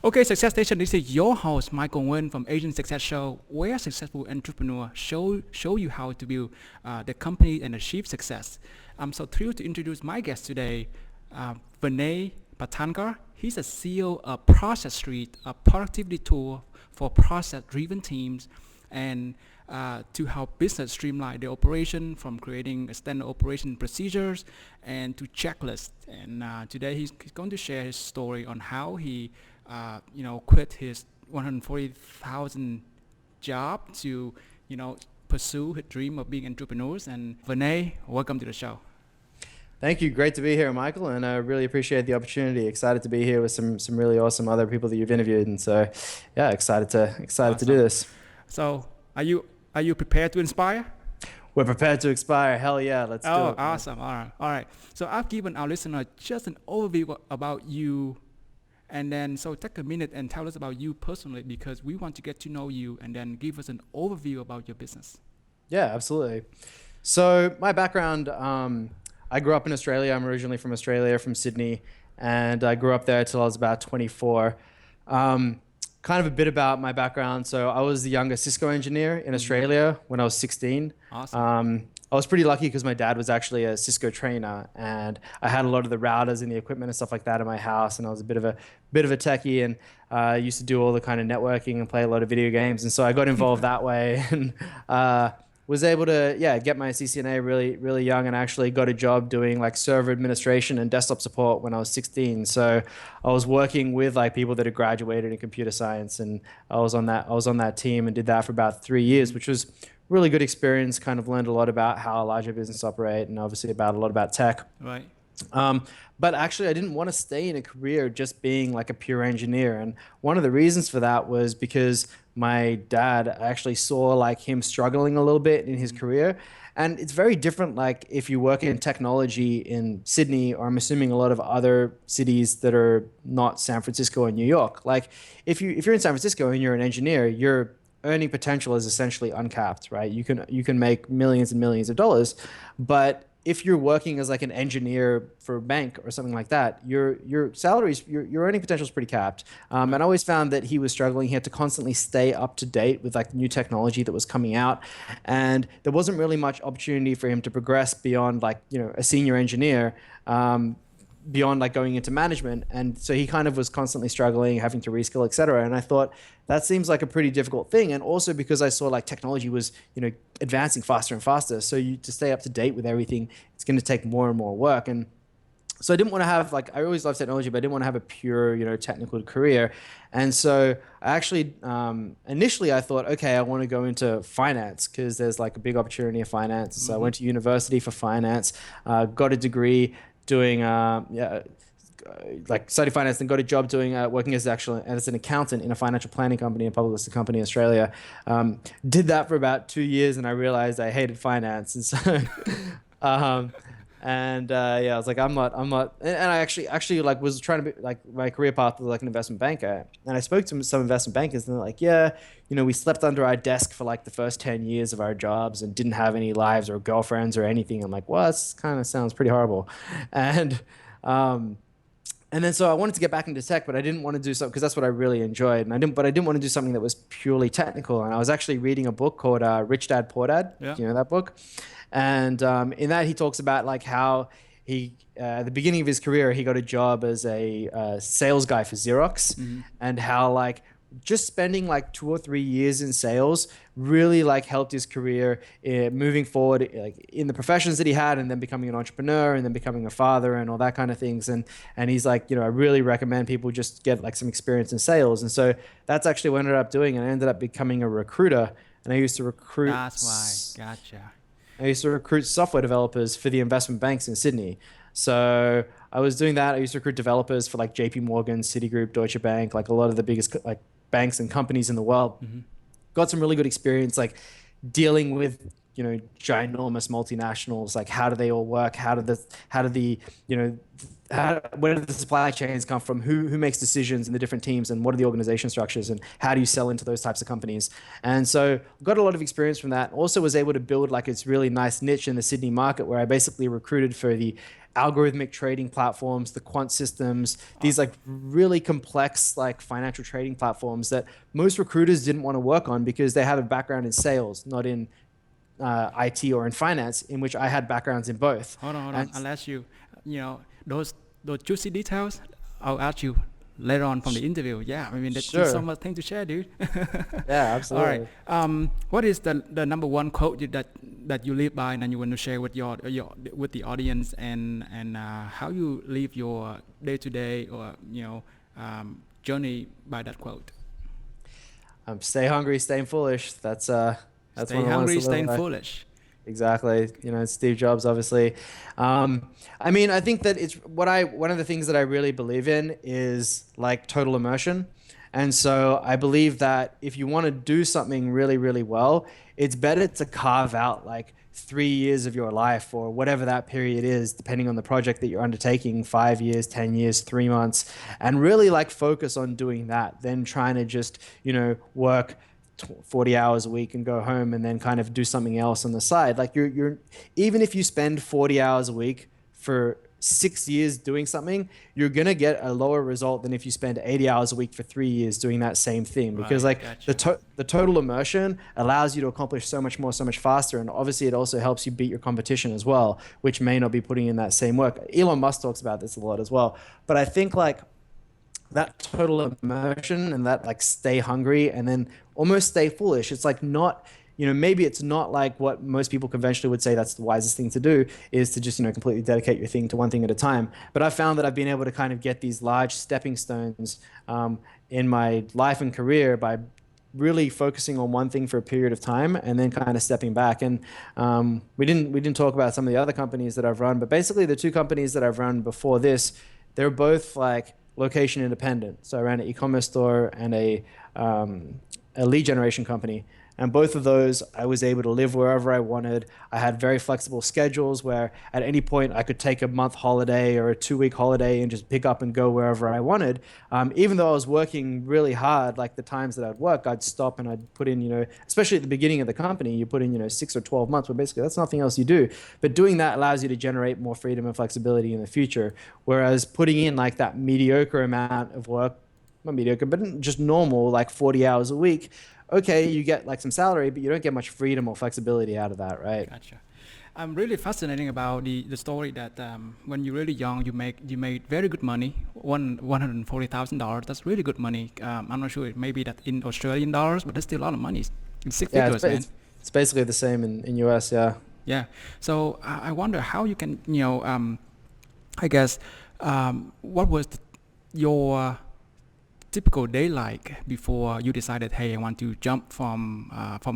Okay, Success Station. This is your host, Michael Nguyen from Asian Success Show, where successful entrepreneurs show you how to build the company and achieve success. I'm so thrilled to introduce my guest today, Vinay Pithankar. He's a CEO of Process.st, a productivity tool for process-driven teams, and to help business streamline the operation from creating standard operation procedures and to checklists. And today he's going to share his story on how he quit his 140,000 job to, pursue his dream of being entrepreneurs. And Vinay, welcome to the show. Thank you. Great to be here, Michael, and I really appreciate the opportunity. Excited to be here with some really awesome other people that you've interviewed, and so yeah, excited to do this. So, are you prepared to inspire? We're prepared to inspire. Hell yeah, let's do it. Oh, awesome! All right. So I've given our listener just an overview about you. And then, so take a minute and tell us about you personally, because we want to get to know you, and then give us an overview about your business. Yeah, absolutely. So my background, I grew up in Australia. I'm originally from Australia, from Sydney, and I grew up there till I was about 24. Kind of a bit about my background. So I was the youngest Cisco engineer in Australia when I was 16. Awesome. I was pretty lucky because my dad was actually a Cisco trainer, and I had a lot of the routers and the equipment and stuff like that in my house, and I was a bit of a techie, and I used to do all the kind of networking and play a lot of video games, and so I got involved that way, and was able to get my CCNA really young, and actually got a job doing like server administration and desktop support when I was 16. So I was working with like people that had graduated in computer science, and I was on that team and did that for about 3 years, which was really good experience. Kind of learned a lot about how a larger business operate, and obviously a lot about tech. Right. But actually I didn't want to stay in a career just being like a pure engineer. And one of the reasons for that was because my dad actually saw like him struggling a little bit in his career. And it's very different like if you work in technology in Sydney, or I'm assuming a lot of other cities that are not San Francisco and New York. Like if you're in San Francisco and you're an engineer, your earning potential is essentially uncapped, right? You can make millions and millions of dollars, but if you're working as like an engineer for a bank or something like that, your salaries, your earning potential is pretty capped. And I always found that he was struggling. He had to constantly stay up to date with like new technology that was coming out, and there wasn't really much opportunity for him to progress beyond like a senior engineer. Beyond like going into management. And so he kind of was constantly struggling, having to reskill, et cetera. And I thought that seems like a pretty difficult thing. And also because I saw like technology was, advancing faster and faster. So to stay up to date with everything, it's going to take more and more work. And so I didn't want to have like, I always loved technology, but I didn't want to have a pure, technical career. And so I actually, initially I thought, okay, I want to go into finance because there's like a big opportunity in finance. So I went to university for finance, got a degree doing study finance, and got a job doing working as an accountant in a financial planning company, a public listed company in Australia. Did that for about 2 years, and I realized I hated finance, and so I was like, I'm not, and I actually like was trying to be like my career path was like an investment banker, and I spoke to some investment bankers, and they're like, we slept under our desk for like the first 10 years of our jobs and didn't have any lives or girlfriends or anything. I'm like, well, that kind of sounds pretty horrible, and then so I wanted to get back into tech, but I didn't want to do something because that's what I really enjoyed, and I didn't want to do something that was purely technical. And I was actually reading a book called Rich Dad Poor Dad. Yeah. Do you know that book? And in that he talks about like how he at the beginning of his career he got a job as a sales guy for Xerox, and how like just spending like 2 or 3 years in sales really like helped his career moving forward, like in the professions that he had, and then becoming an entrepreneur, and then becoming a father, and all that kind of things. And he's like, I really recommend people just get like some experience in sales. And so that's actually what I ended up doing, and I ended up becoming a recruiter. And I used to recruit. That's why, gotcha. I used to recruit software developers for the investment banks in Sydney. So I was doing that. I used to recruit developers for like JP Morgan, Citigroup, Deutsche Bank, like a lot of the biggest like banks and companies in the world. Got some really good experience like dealing with ginormous multinationals. Like how do they all work? Where do the supply chains come from? Who makes decisions in the different teams, and what are the organization structures, and how do you sell into those types of companies? And so got a lot of experience from that. Also was able to build like this really nice niche in the Sydney market, where I basically recruited for the algorithmic trading platforms, the quant systems, these like really complex like financial trading platforms that most recruiters didn't want to work on because they have a background in sales, not in IT or in finance, in which I had backgrounds in both. Hold on. And I'll ask you, you know, those juicy details, I'll ask you later on from the interview. Yeah, I mean, there's so sure, much thing to share, dude. yeah, All right. absolutely. What is the number one quote that you live by and you want to share with your with the audience and how you live your day to day or journey by that quote? Stay hungry, staying foolish. That's Stay one I want us hungry, to live staying by. foolish. Exactly. You know, Steve Jobs, obviously. I mean, I think that one of the things that I really believe in is like total immersion. And so I believe that if you want to do something really, really well, it's better to carve out like 3 years of your life or whatever that period is, depending on the project that you're undertaking, 5 years, 10 years, 3 months, and really like focus on doing that than trying to just, work 40 hours a week and go home and then kind of do something else on the side. Like you're even if you spend 40 hours a week for 6 years doing something, you're going to get a lower result than if you spend 80 hours a week for 3 years doing that same thing. Because Right, like gotcha. the total immersion allows you to accomplish so much more, so much faster. And obviously it also helps you beat your competition as well, which may not be putting in that same work. Elon Musk talks about this a lot as well. But I think like that total immersion and that like stay hungry and then almost stay foolish. It's like not, maybe it's not like what most people conventionally would say that's the wisest thing to do is to just, completely dedicate your thing to one thing at a time. But I've found that I've been able to kind of get these large stepping stones in my life and career by really focusing on one thing for a period of time and then kind of stepping back. And we didn't talk about some of the other companies that I've run, but basically the two companies that I've run before this, they're both like location independent. So I ran an e-commerce store and a lead generation company. And both of those, I was able to live wherever I wanted. I had very flexible schedules where at any point I could take a month holiday or a 2-week holiday and just pick up and go wherever I wanted. Even though I was working really hard, like the times that I'd work, I'd stop and I'd put in, especially at the beginning of the company, you put in, 6 or 12 months, where basically that's nothing else you do. But doing that allows you to generate more freedom and flexibility in the future. Whereas putting in like that mediocre amount of work, not mediocre, but just normal, like 40 hours a week, okay, you get like some salary, but you don't get much freedom or flexibility out of that, right? Gotcha. I'm really fascinating about the story that when you're really young, you made very good money, $140,000. That's really good money. I'm not sure maybe that in Australian dollars, but that's still a lot of money. It's six Yeah, figures, man. it's basically the same in US, yeah. Yeah. So I wonder how you can, I guess, what was your typical day like before you decided, hey, I want to jump from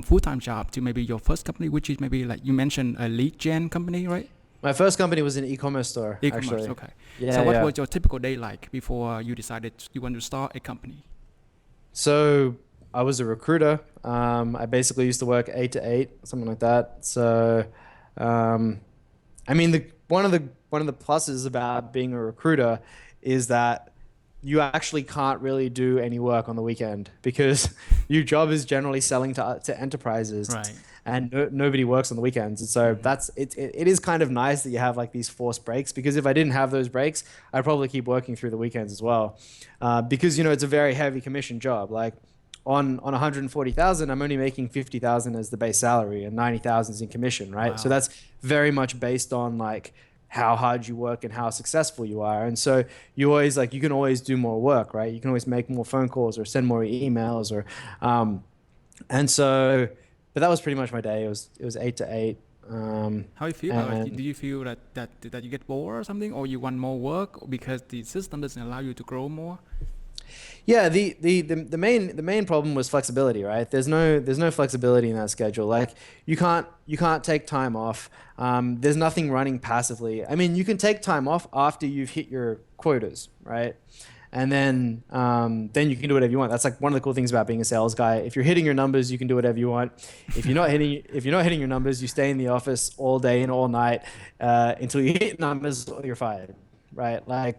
full-time job to maybe your first company, which is maybe like you mentioned a lead gen company, right? My first company was an e-commerce store, E-commerce, actually. okay. So Yeah, what yeah. was your typical day like before you decided you want to start a company? So I was a recruiter. I basically used to work 8 to 8, something like that. So, um, I mean, one of the pluses about being a recruiter is that you actually can't really do any work on the weekend because your job is generally selling to enterprises, Right. and nobody works on the weekends. And so Hmm. it is kind of nice that you have like these forced breaks, because if I didn't have those breaks, I'd probably keep working through the weekends as well, because it's a very heavy commission job. Like on 140,000, I'm only making 50,000 as the base salary and 90,000 is in commission, right? So Wow. that's very much based on like how hard you work and how successful you are. And so you can always do more work, right? You can always make more phone calls or send more emails um, and so, but that was pretty much my day. It was 8 to 8. How you feel about it? And Do you feel that you get bored or something, or you want more work because the system doesn't allow you to grow more? yeah, the main problem was flexibility, right? There's no flexibility in that schedule. Like you can't take time off. There's nothing running passively. I mean, you can take time off after you've hit your quotas, right? And then you can do whatever you want. That's like one of the cool things about being a sales guy. If you're hitting your numbers, you can do whatever you want. If you're not hitting your numbers, you stay in the office all day and all night until you hit numbers or you're fired, right? Like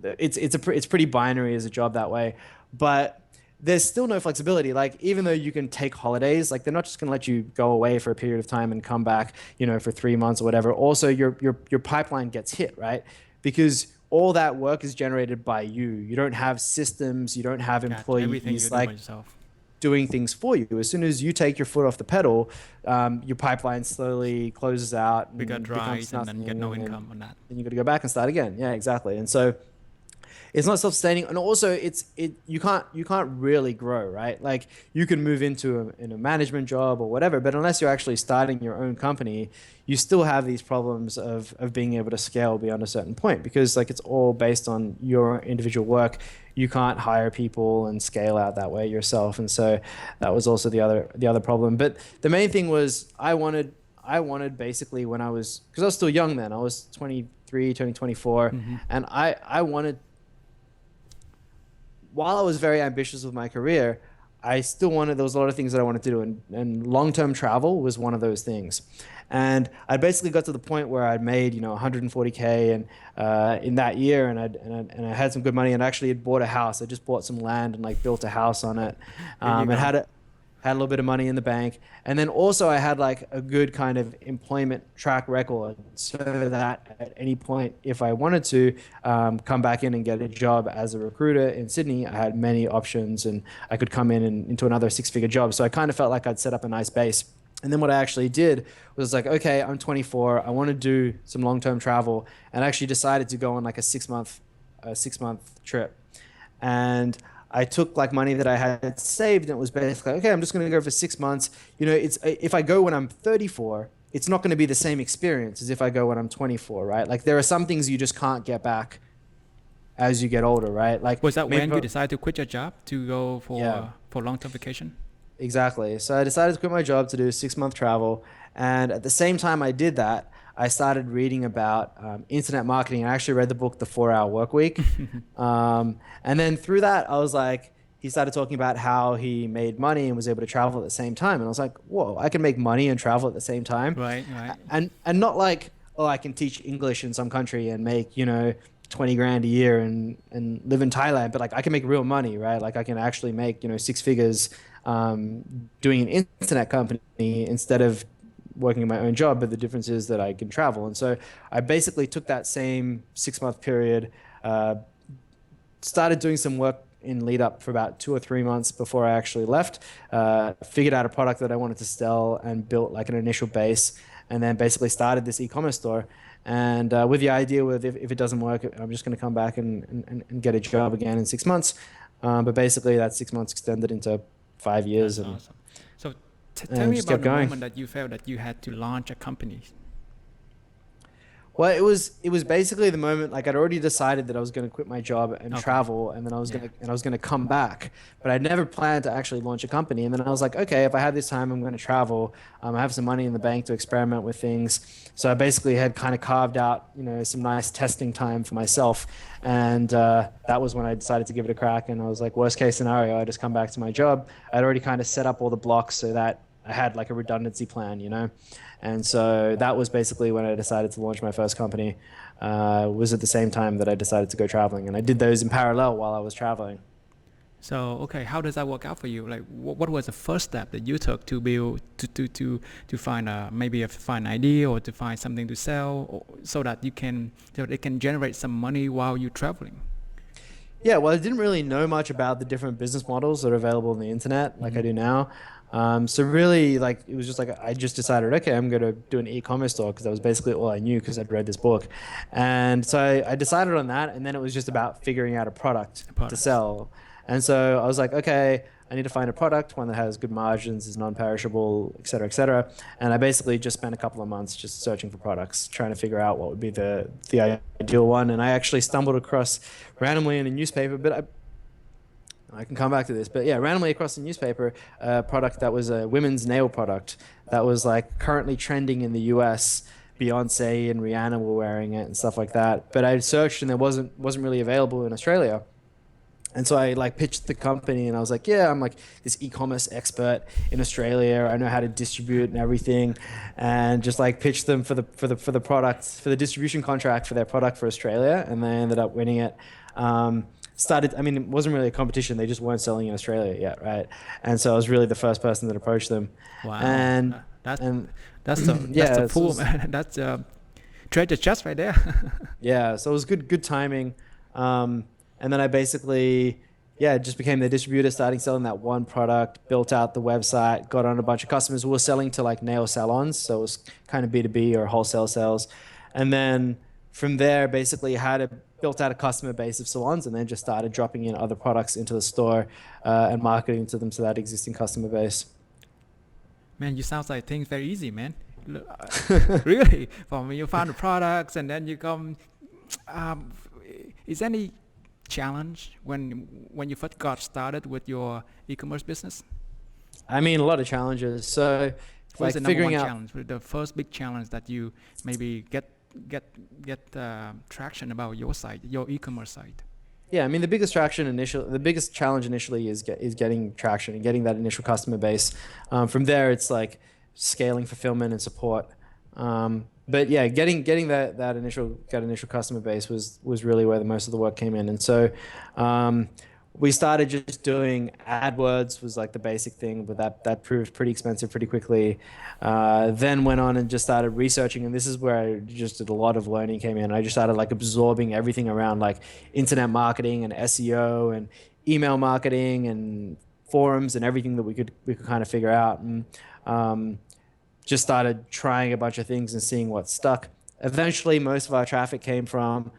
it's pretty binary as a job that way. But there's still no flexibility. Like, even though you can take holidays, like they're not just going to let you go away for a period of time and come back, for 3 months or whatever. Also, your pipeline gets hit, right? Because all that work is generated by you. You don't have systems, you don't have Got everything you employees do by like yourself. doing things for you. As soon as you take your foot off the pedal, your pipeline slowly closes out Bigger and becomes dries and then nothing, get no and income on that. then you got to go back and start again. Yeah, exactly. And so it's not self-sustaining, and also you can't really grow, right? Like, you can move into in a management job or whatever, but unless you're actually starting your own company, you still have these problems of being able to scale beyond a certain point, because like it's all based on your individual work. You can't hire people and scale out that way yourself. And so that was also the other problem. But the main thing was I wanted basically, when I was, because I was still young then, I was 23 turning 24, and I wanted, while I was very ambitious with my career, I still wanted, there was a lot of things that I wanted to do, and long-term travel was one of those things. And I basically got to the point where I'd made, 140K and in that year, and I had some good money, and actually had bought a house. I just bought some land and like built a house on it, Here you and go. had a little bit of money in the bank. And then also I had like a good kind of employment track record, so that at any point, if I wanted to come back in and get a job as a recruiter in Sydney, I had many options, and I could come in and into another six-figure job. So I kind of felt like I'd set up a nice base. And then what I actually did was like, okay, I'm 24. I want to do some long-term travel, and I actually decided to go on like a six-month trip. And I took like money that I had saved, and it was basically, okay, I'm just going to go for 6 months. It's, if I go when I'm 34, it's not going to be the same experience as if I go when I'm 24, right? Like, there are some things you just can't get back as you get older, right? Like, Was that when maybe, you decided to quit your job to go yeah, for long-term vacation? exactly. So I decided to quit my job to do 6 month travel. And at the same time I did that, I started reading about internet marketing. I actually read the book, The 4 Hour Work Week. And then through that, I was like, he started talking about how he made money and was able to travel at the same time. And I was like, whoa, I can make money and travel at the same time. Right, right. And not like, oh, I can teach English in some country and make, 20 grand a year and live in Thailand, but like I can make real money, right? Like I can actually make, six figures doing an internet company instead of working in my own job. But the difference is that I can travel. And so I basically took that same 6 month period, started doing some work in lead up for about 2 or 3 months before I actually left, figured out a product that I wanted to sell and built like an initial base, and then basically started this e-commerce store. And with the idea with if it doesn't work, I'm just going to come back and get a job again in 6 months. But basically that 6 months extended into 5 years. That's And awesome. So and tell me just about kept the going. moment that you felt that you had to launch a company. Well, it was basically the moment, like I'd already decided that I was going to quit my job and Okay. travel, and then I was Yeah. going to come back, but I'd never planned to actually launch a company. And then I was like, okay, if I have this time, I'm going to travel. I have some money in the bank to experiment with things. So I basically had kind of carved out, some nice testing time for myself, and that was when I decided to give it a crack. And I was like, worst case scenario, I just come back to my job. I'd already kind of set up all the blocks so that I had like a redundancy plan. And so that was basically when I decided to launch my first company. Was at the same time that I decided to go traveling, and I did those in parallel while I was traveling. So okay, how does that work out for you? Like, what was the first step that you took to build to find find an idea or to find something to sell, so that it can generate some money while you're traveling? Yeah, well, I didn't really know much about the different business models that are available on the internet like I do now. So really, like, it was just like I just decided, okay, I'm going to do an e-commerce store, because that was basically all I knew because I'd read this book. And so I decided on that, and then it was just about figuring out a product to sell. And so I was like, okay, I need to find a product, one that has good margins, is non-perishable, et cetera, et cetera. And I basically just spent a couple of months just searching for products, trying to figure out what would be the ideal one. And I actually stumbled across randomly in a newspaper, but I can come back to this, but yeah, randomly across the newspaper, a product that was a women's nail product that was like currently trending in the US. Beyonce and Rihanna were wearing it and stuff like that. But I searched, and there wasn't really available in Australia. And so I like pitched the company, and I was like, yeah, I'm like this e-commerce expert in Australia. I know how to distribute and everything, and just like pitched them for the product, for the distribution contract for their product for Australia, and they ended up winning it. started, I mean, it wasn't really a competition. They just weren't selling in Australia yet, right? And so I was really the first person that approached them. Wow, And that's and that's the yeah, so it pool, was, man. That's treasure chest right there. yeah, so it was good timing. And then I basically, yeah, just became the distributor, starting selling that one product, built out the website, got on a bunch of customers. We were selling to like nail salons, so it was kind of B2B or wholesale sales. And then from there, basically built out a customer base of salons, and then just started dropping in other products into the store and marketing to them to that existing customer base. Man, you sounds like things very easy, man. Really, from when you found the products and then you come. Um, is any challenge when you first got started with your e-commerce business? I mean, a lot of challenges. So What is like the number one figuring out. challenge? The first big challenge that you maybe get traction about your site, your e-commerce site? Yeah, I mean the biggest challenge initially is getting traction and getting that initial customer base. From there, it's like scaling fulfillment and support. But yeah, getting that initial customer base was really where the most of the work came in. And so we started just doing AdWords was like the basic thing, but that proved pretty expensive pretty quickly. Then went on and just started researching, and this is where I just did a lot of learning came in. I just started like absorbing everything around like internet marketing and SEO and email marketing and forums and everything that we could kind of figure out, and just started trying a bunch of things and seeing what stuck. Eventually, most of our traffic came from,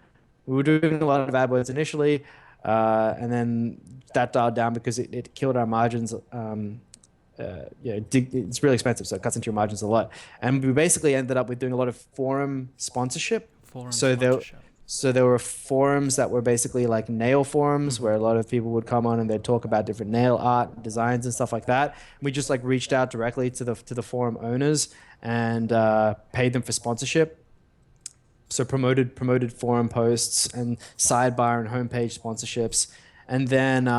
we were doing a lot of AdWords initially, and then that dialed down because it killed our margins. It's really expensive, so it cuts into your margins a lot. And we basically ended up with doing a lot of forum sponsorship. Forum So sponsorship. there were forums that were basically like nail forums where a lot of people would come on and they'd talk about different nail art designs and stuff like that. We just like reached out directly to the forum owners and paid them for sponsorship. So promoted forum posts and sidebar and homepage sponsorships, and then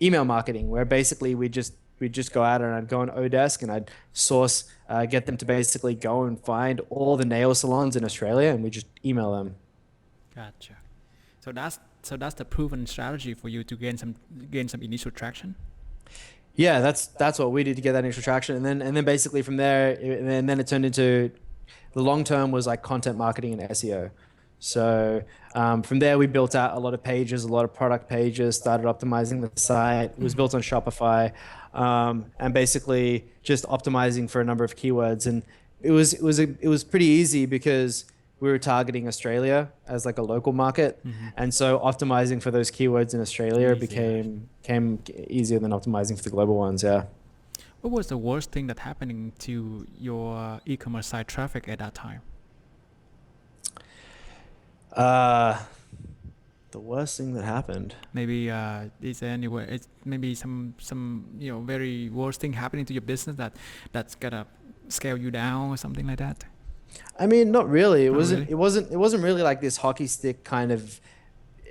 email marketing, where basically we'd just go out and I'd go on Odesk and I'd source, get them to basically go and find all the nail salons in Australia, and we just email them. Gotcha. So that's the proven strategy for you to gain some initial traction. Yeah, that's what we did to get that initial traction, and then basically from there, and then it turned into, the long term was like content marketing and SEO. So from there, we built out a lot of pages, a lot of product pages, started optimizing the site. It was built on Shopify, and basically just optimizing for a number of keywords. And it was pretty easy because we were targeting Australia as like a local market, and so optimizing for those keywords in Australia became easier than optimizing for the global ones. Yeah. What was the worst thing that happening to your e-commerce site traffic at that time? The worst thing that happened. Maybe is there anywhere? It's maybe some very worst thing happening to your business that's gonna scale you down or something like that. I mean, not really. It Not wasn't. really? It wasn't really like this hockey stick kind of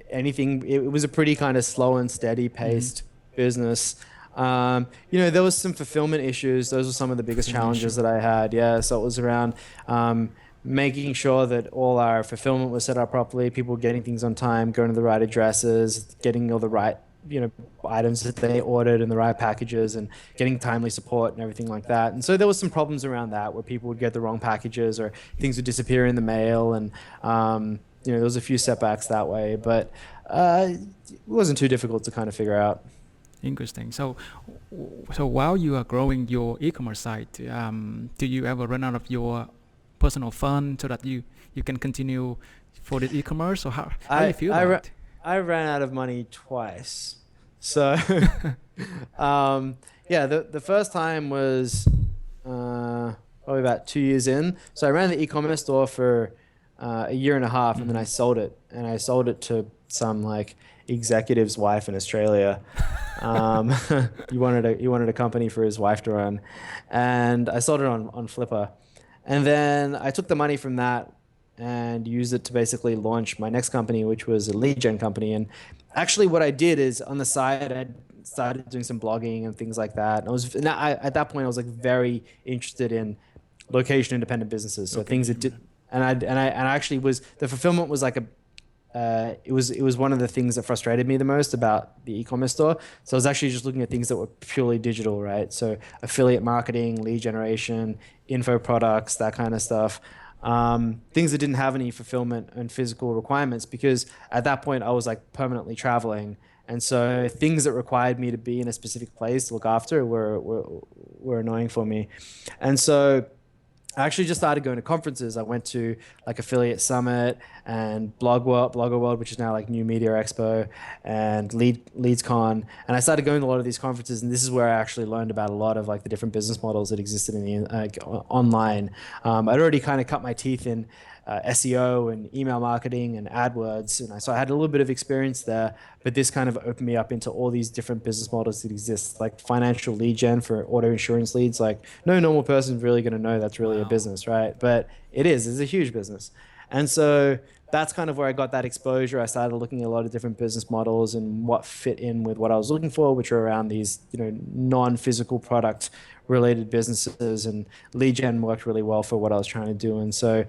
anything. It was a pretty kind of slow and steady paced business. There was some fulfillment issues. Those were some of the biggest challenges that I had. Yeah, so it was around making sure that all our fulfillment was set up properly, people getting things on time, going to the right addresses, getting all the right items that they ordered in the right packages, and getting timely support and everything like that. And so there was some problems around that where people would get the wrong packages or things would disappear in the mail, and there was a few setbacks that way, but it wasn't too difficult to kind of figure out. Interesting. So while you are growing your e-commerce site, do you ever run out of your personal fund so that you can continue for the e-commerce, or how do you feel about it? I ran out of money twice. So, the first time was probably about 2 years in. So I ran the e-commerce store for a year and a half, and then I sold it. And I sold it to some like executive's wife in Australia. He wanted a company for his wife to run, and I sold it on Flipper. And then I took the money from that and used it to basically launch my next company, which was a lead gen company. And actually what I did is on the side, I started doing some blogging and things like that. And at that point, I was like very interested in location independent businesses. So things that did, and I actually was, the fulfillment was like it was one of the things that frustrated me the most about the e-commerce store. So I was actually just looking at things that were purely digital, right? So affiliate marketing, lead generation, info products, that kind of stuff. Things that didn't have any fulfillment and physical requirements, because at that point I was like permanently traveling. And so things that required me to be in a specific place to look after were annoying for me. And so I actually just started going to conferences. I went to like Affiliate Summit and Blogger World, which is now like New Media Expo, and LeadsCon. And I started going to a lot of these conferences, and this is where I actually learned about a lot of like the different business models that existed in the online. I'd already kind of cut my teeth in SEO and email marketing and AdWords, and so I had a little bit of experience there. But this kind of opened me up into all these different business models that exist, like financial lead gen for auto insurance leads. Like no normal person is really going to know that's really a business, right? But it's a huge business. And so that's kind of where I got that exposure. I started looking at a lot of different business models and what fit in with what I was looking for, which are around these, non-physical product related businesses, and lead gen worked really well for what I was trying to do. And so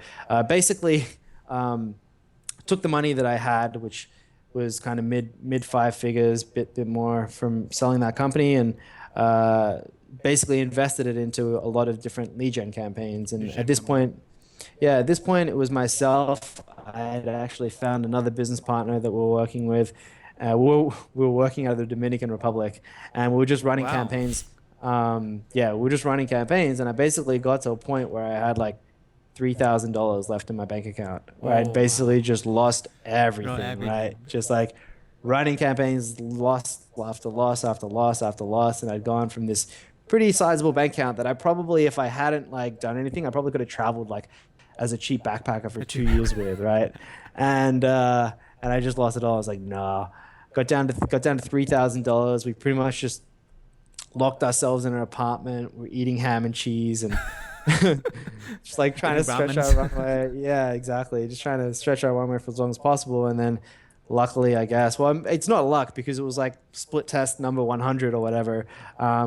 basically took the money that I had, which was kind of mid five figures, bit more from selling that company, and basically invested it into a lot of different lead gen campaigns. And at this point it was myself. I had actually found another business partner that we were working with. We were working out of the Dominican Republic, and we were just running campaigns. We were just running campaigns, and I basically got to a point where I had like $3,000 left in my bank account, where I'd basically just lost everything, right? Just like running campaigns, loss after loss after loss after loss, and I'd gone from this pretty sizable bank account that I probably, if I hadn't like done anything, I probably could have traveled like as a cheap backpacker for 2 years with, right? And I just lost it all. I was like, nah. Got down to $3,000. We pretty much just locked ourselves in an apartment. We're eating ham and cheese and just like trying to stretch our runway. Yeah, exactly. Just trying to stretch our runway for as long as possible. And then luckily, I guess, well, it's not luck because it was like split test number 100 or whatever.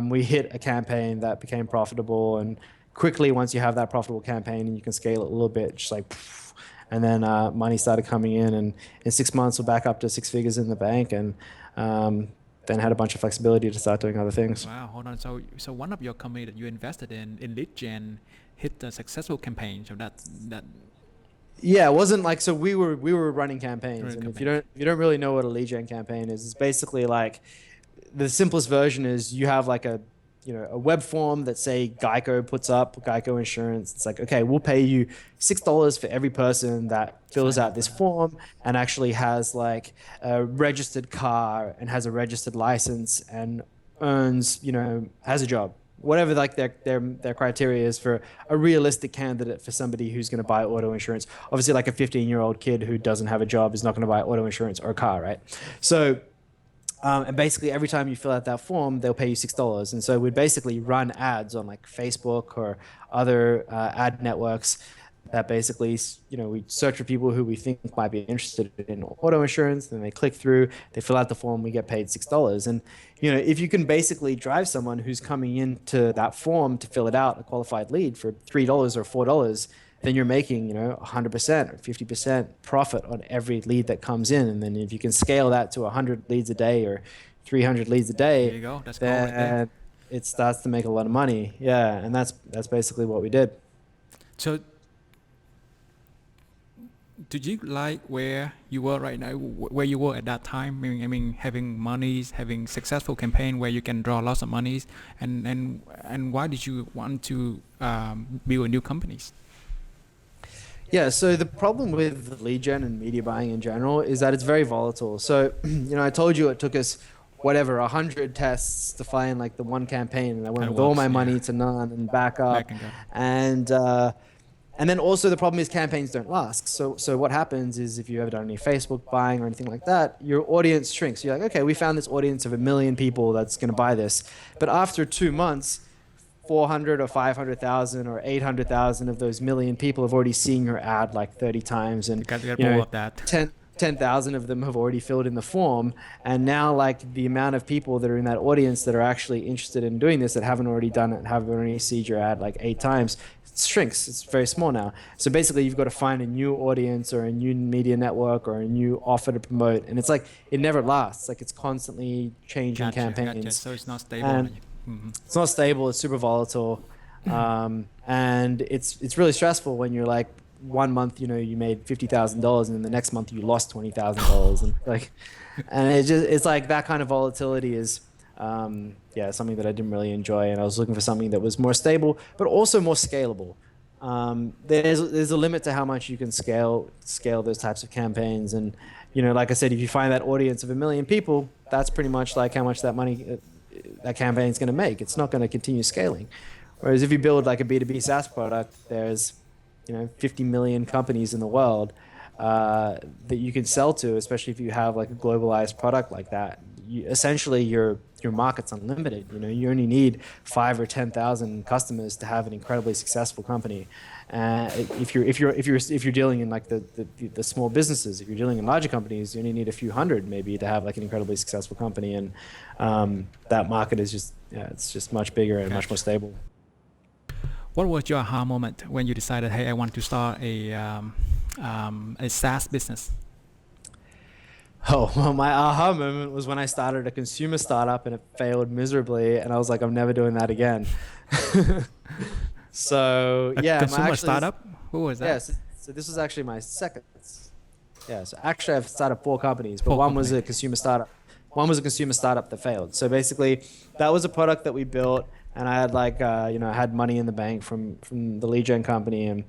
We hit a campaign that became profitable, and quickly, once you have that profitable campaign and you can scale it a little bit, just like, and then money started coming in, and in 6 months we're back up to six figures in the bank, and then had a bunch of flexibility to start doing other things. Wow, hold on. So one of your company that you invested in lead gen, hit a successful campaign. So that. Yeah, it wasn't like, so we were running campaigns, and if you don't really know what a lead gen campaign is, it's basically like the simplest version is you have like a web form that say Geico puts up, Geico Insurance. It's like, okay, we'll pay you $6 for every person that fills out this form and actually has like a registered car and has a registered license and earns, has a job. Whatever like their criteria is for a realistic candidate for somebody who's going to buy auto insurance. Obviously, like a 15-year-old kid who doesn't have a job is not going to buy auto insurance or a car, right? So and basically every time you fill out that form, they'll pay you $6. And so we'd basically run ads on like Facebook or other ad networks that basically, we search for people who we think might be interested in auto insurance. Then they click through, they fill out the form, we get paid $6. And, if you can basically drive someone who's coming into that form to fill it out, a qualified lead for $3 or $4, then you're making, 100% or 50% profit on every lead that comes in. And then if you can scale that to 100 leads a day or 300 leads a day, there you go. That's then right there. It starts to make a lot of money. Yeah, and that's basically what we did. So did you like where you were right now, where you were at that time? I mean, having monies, having successful campaign where you can draw lots of monies, and why did you want to build new companies? Yeah, so the problem with lead gen and media buying in general is that it's very volatile. So, I told you it took us 100 tests to find like the one campaign, and I went with all my money to none and back up. And then also the problem is campaigns don't last. So what happens is if you ever done any Facebook buying or anything like that, your audience shrinks. You're like, okay, we found this audience of 1 million people that's going to buy this. But after 2 months, 400 or 500,000 or 800,000 of those million people have already seen your ad like 30 times. And more of that. 10,000 of them have already filled in the form, and now like the amount of people that are in that audience that are actually interested in doing this that haven't already done it, haven't already seen your ad like 8 times, shrinks. It's very small now. So basically, you've got to find a new audience or a new media network or a new offer to promote, and it's like it never lasts. Like it's constantly changing campaigns. Gotcha. So it's not stable. And it's not stable. It's super volatile, and it's really stressful when you're like 1 month, you made $50,000, and then the next month you lost $20,000, and it's like that kind of volatility is. Something that I didn't really enjoy, and I was looking for something that was more stable, but also more scalable. There's a limit to how much you can scale those types of campaigns, and like I said, if you find that audience of 1 million people, that's pretty much like how much that money that campaign is going to make. It's not going to continue scaling. Whereas if you build like a B2B SaaS product, there's 50 million companies in the world that you can sell to, especially if you have like a globalized product like that. Essentially your market's unlimited. You only need 5 or 10,000 customers to have an incredibly successful company. If you're dealing in like the small businesses, if you're dealing in larger companies, you only need a few hundred maybe to have like an incredibly successful company. And that market is it's just much bigger and much more stable. What was your aha moment when you decided, hey, I want to start a SaaS business? Oh, well, my aha moment was when I started a consumer startup and it failed miserably, and I was like, I'm never doing that again. So consumer startup? Who was that? Yeah, so this was actually my second. Yeah, so actually I've started 4 companies, but one was a consumer startup. One was a consumer startup that failed. So basically, that was a product that we built, and I had I had money in the bank from the lead gen company, and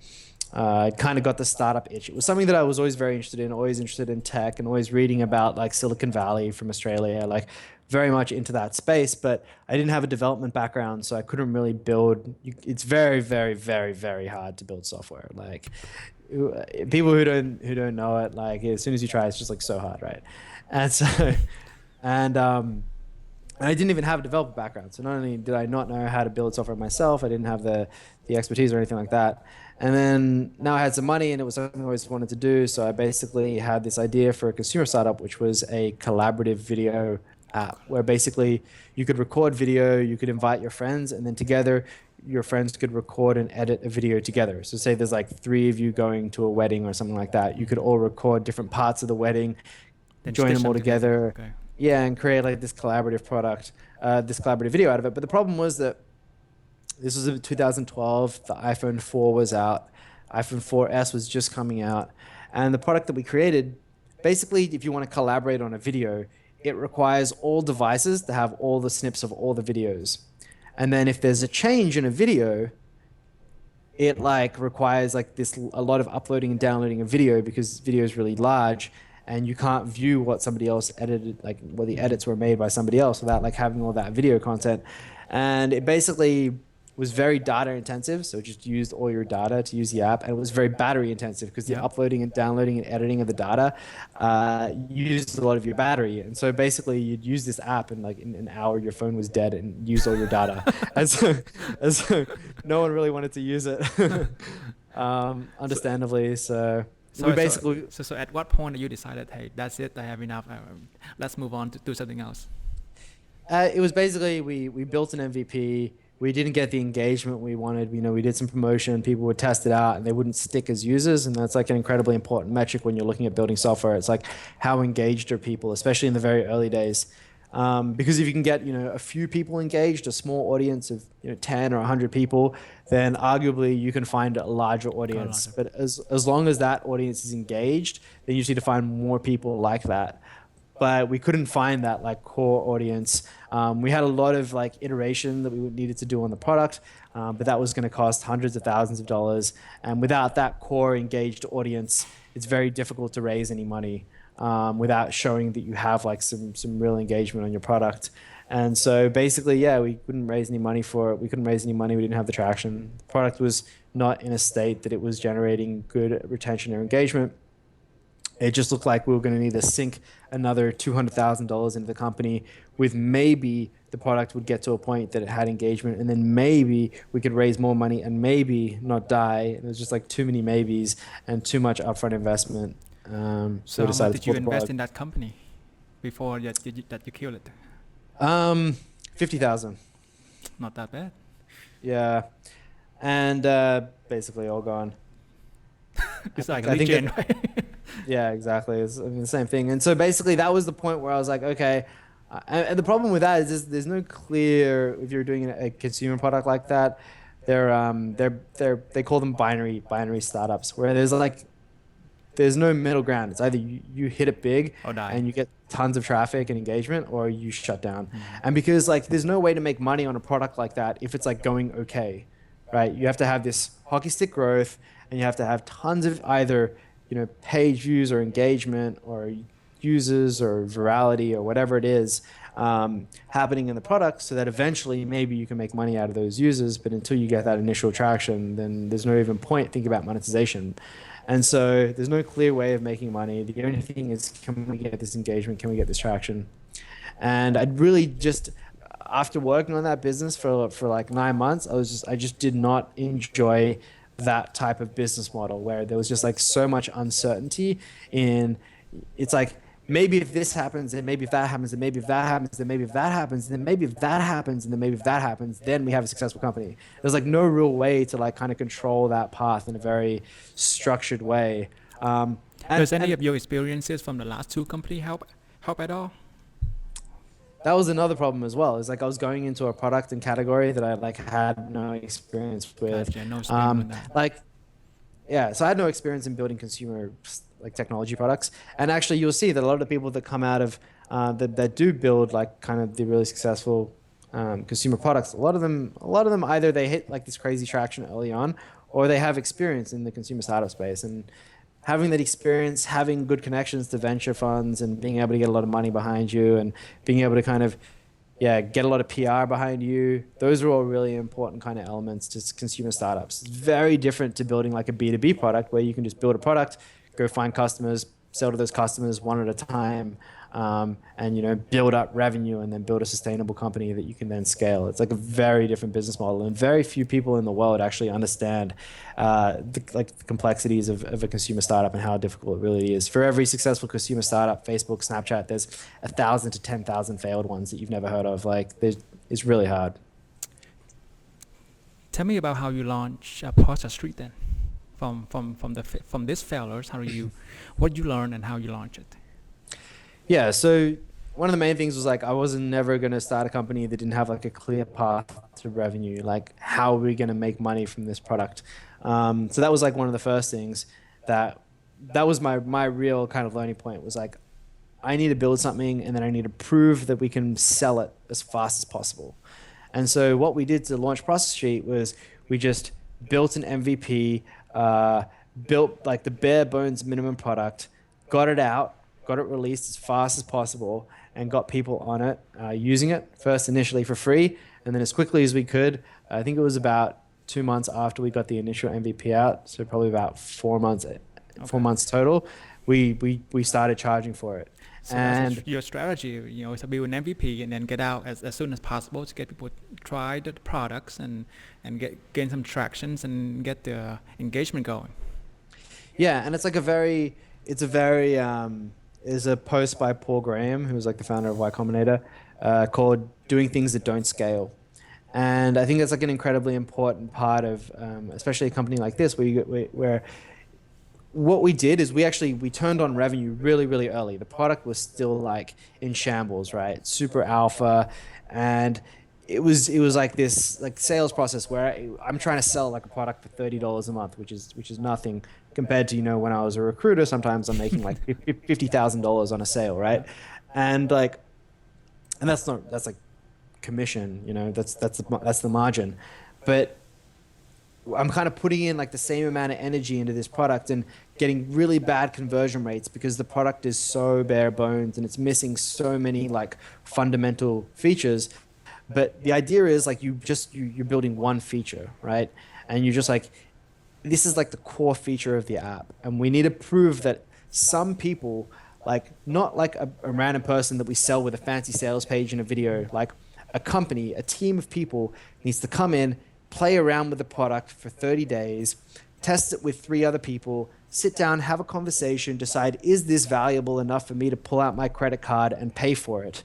I kind of got the startup itch. It was something that I was always very interested in, always interested in tech, and always reading about like Silicon Valley from Australia, like very much into that space. But I didn't have a development background, so I couldn't really build. It's very, very, very, very hard to build software. Like people who don't know it, like as soon as you try, it's just like so hard, right? And so, and I didn't even have a developer background. So not only did I not know how to build software myself, I didn't have the expertise or anything like that. And then now I had some money, and it was something I always wanted to do. So I basically had this idea for a consumer startup, which was a collaborative video app, where basically you could record video, you could invite your friends, and then together your friends could record and edit a video together. So say there's like 3 of you going to a wedding or something like that. You could all record different parts of the wedding, then join them all together. Okay. Yeah, and create like this collaborative product, this collaborative video out of it. But the problem was that this was in 2012. The iPhone 4 was out. iPhone 4S was just coming out. And the product that we created, basically, if you want to collaborate on a video, it requires all devices to have all the snips of all the videos. And then if there's a change in a video, it like requires like a lot of uploading and downloading a video, because video is really large, and you can't view what somebody else edited, like what the edits were made by somebody else, without like having all that video content. And it basically was very data intensive, so it just used all your data to use the app, and it was very battery intensive, because the uploading and downloading and editing of the data used a lot of your battery. And so basically you'd use this app, and like in an hour your phone was dead and used all your data. and so no one really wanted to use it, understandably. So at what point you decided, hey, that's it, I have enough, let's move on to do something else? It was basically we built an MVP. We didn't get the engagement we wanted. We did some promotion. People would test it out, and they wouldn't stick as users. And that's like an incredibly important metric when you're looking at building software. It's like, how engaged are people, especially in the very early days. Because if you can get a few people engaged, a small audience of 10 or 100 people, then arguably you can find a larger audience. But as long as that audience is engaged, then you just need to find more people like that. But we couldn't find that like core audience. We had a lot of like iteration that we needed to do on the product, but that was going to cost hundreds of thousands of dollars. And without that core engaged audience, it's very difficult to raise any money without showing that you have like some real engagement on your product. And so basically, we couldn't raise any money for it. We couldn't raise any money. We didn't have the traction. The product was not in a state that it was generating good retention or engagement. It just looked like we were going to need to sink another $200,000 into the company, with maybe the product would get to a point that it had engagement, and then maybe we could raise more money and maybe not die. It was just like too many maybes and too much upfront investment. So how much did you invest in that company before that you killed it? $50,000. Not that bad. Yeah. and basically all gone. It's like I lead think gen, it, right? yeah, exactly. It's I mean, the same thing. And so basically, that was the point where I was like, okay. And the problem with that is there's no clear if you're doing a consumer product like that. They call them binary startups where there's no middle ground. It's either you hit it big Or die. and you get tons of traffic and engagement, or you shut down. Mm. And because like there's no way to make money on a product like that if it's like going okay, right? You have to have this hockey stick growth, and you have to have tons of either page views or engagement or users or virality or whatever it is happening in the product, so that eventually maybe you can make money out of those users. But until you get that initial traction, then there's no even point thinking about monetization. And so there's no clear way of making money. The only thing is, can we get this engagement? Can we get this traction? And I'd really just, after working on that business for like 9 months, I just did not enjoy that type of business model where there was just like so much uncertainty in, it's like, maybe if this happens, and maybe if that happens, and maybe if that happens, then maybe if that happens, then maybe if that happens, and then maybe if that happens, then we have a successful company. There's like no real way to like kind of control that path in a very structured way. Does any of your experiences from the last two companies help at all? That was another problem as well. Is like I was going into a product and category that I like had no experience with. Gotcha, no experience with that. Like, yeah, so I had no experience in building consumer like technology products. And actually, you'll see that a lot of the people that come out of that do build like kind of the really successful consumer products, a lot of them either they hit like this crazy traction early on, or they have experience in the consumer startup space. And having that experience, having good connections to venture funds, and being able to get a lot of money behind you, and being able to kind of get a lot of PR behind you. Those are all really important kind of elements to consumer startups. It's very different to building like a B2B product where you can just build a product, go find customers, sell to those customers one at a time, and build up revenue, and then build a sustainable company that you can then scale. It's like a very different business model, and very few people in the world actually understand the complexities of a consumer startup and how difficult it really is. For every successful consumer startup, Facebook, Snapchat, there's 1,000 to 10,000 failed ones that you've never heard of. It's really hard. Tell me about how you launch Process.st then. From these failures, what you learn and how you launch it. Yeah, so one of the main things was like I wasn't never going to start a company that didn't have like a clear path to revenue. Like, how are we going to make money from this product? So that was like one of the first things that was my real kind of learning point, was like, I need to build something, and then I need to prove that we can sell it as fast as possible. And so what we did to launch Process.st was we just built an MVP, built like the bare bones minimum product, got it out, got it released as fast as possible, and got people on it, using it first initially for free, and then as quickly as we could. I think it was about 2 months after we got the initial MVP out, so probably about 4 months, Okay. 4 months total, we started charging for it. So And that's your strategy, is to build an MVP and then get out as soon as possible to get people try the products and gain some tractions and get the engagement going. yeah, and it's there's a post by Paul Graham, who was like the founder of Y Combinator, called "Doing Things That Don't Scale," and I think that's like an incredibly important part of, especially a company like this, where what we did is we turned on revenue really, really early. The product was still like in shambles, right? Super alpha, and it was like this like sales process where I'm trying to sell like a product for $30 a month, which is nothing compared to when I was a recruiter. Sometimes I'm making like $50,000 on a sale, right? And that's like commission, that's the margin, but I'm kind of putting in like the same amount of energy into this product and getting really bad conversion rates because the product is so bare bones and it's missing so many like fundamental features. But the idea is like you're building one feature, right? And you're just like, this is like the core feature of the app, and we need to prove that some people, like not like a random person that we sell with a fancy sales page and a video, like a company, a team of people needs to come in, play around with the product for 30 days, test it with 3 other people, sit down, have a conversation, decide, is this valuable enough for me to pull out my credit card and pay for it?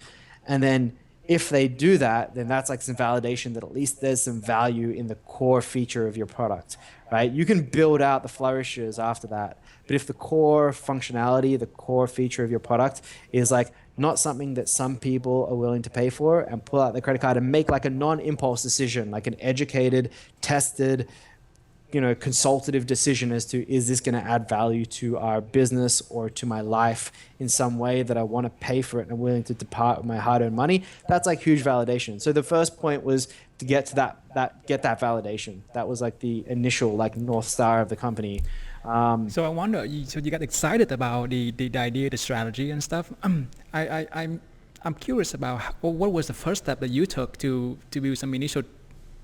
And then if they do that, then that's like some validation that at least there's some value in the core feature of your product, right? You can build out the flourishes after that, but if the core functionality, the core feature of your product is like not something that some people are willing to pay for and pull out the credit card and make like a non-impulse decision, like an educated, tested, consultative decision as to, is this going to add value to our business or to my life in some way that I want to pay for it and I'm willing to depart with my hard-earned money. That's like huge validation. So the first point was to get to get that validation. That was like the initial like North Star of the company. So I wonder, so you got excited about the idea, the strategy and stuff. I'm curious about what was the first step that you took to build some initial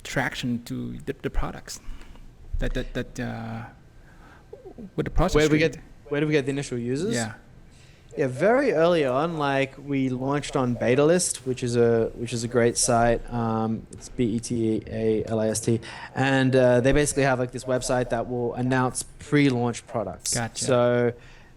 traction to the products that with the process. Where do we get the initial users? Yeah, very early on, like we launched on Betalist, which is a great site. It's Betalist, and they basically have like this website that will announce pre-launch products. Gotcha. So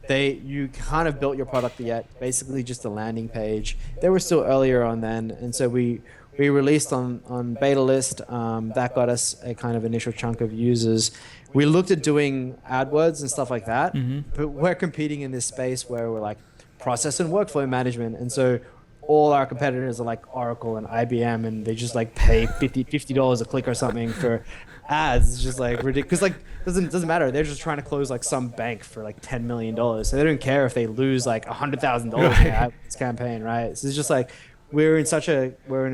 you kind of built your product yet, basically just a landing page. They were still earlier on then, and so we released on Betalist. That got us a kind of initial chunk of users. We looked at doing AdWords and stuff like that, but we're competing in this space where we're like process and workflow management. And so all our competitors are like Oracle and IBM, and they just like pay $50 a click or something for ads. It's just like ridiculous. Like doesn't matter. They're just trying to close like some bank for like $10 million. So they don't care if they lose like $100,000 in this campaign, right? So it's just like, we're in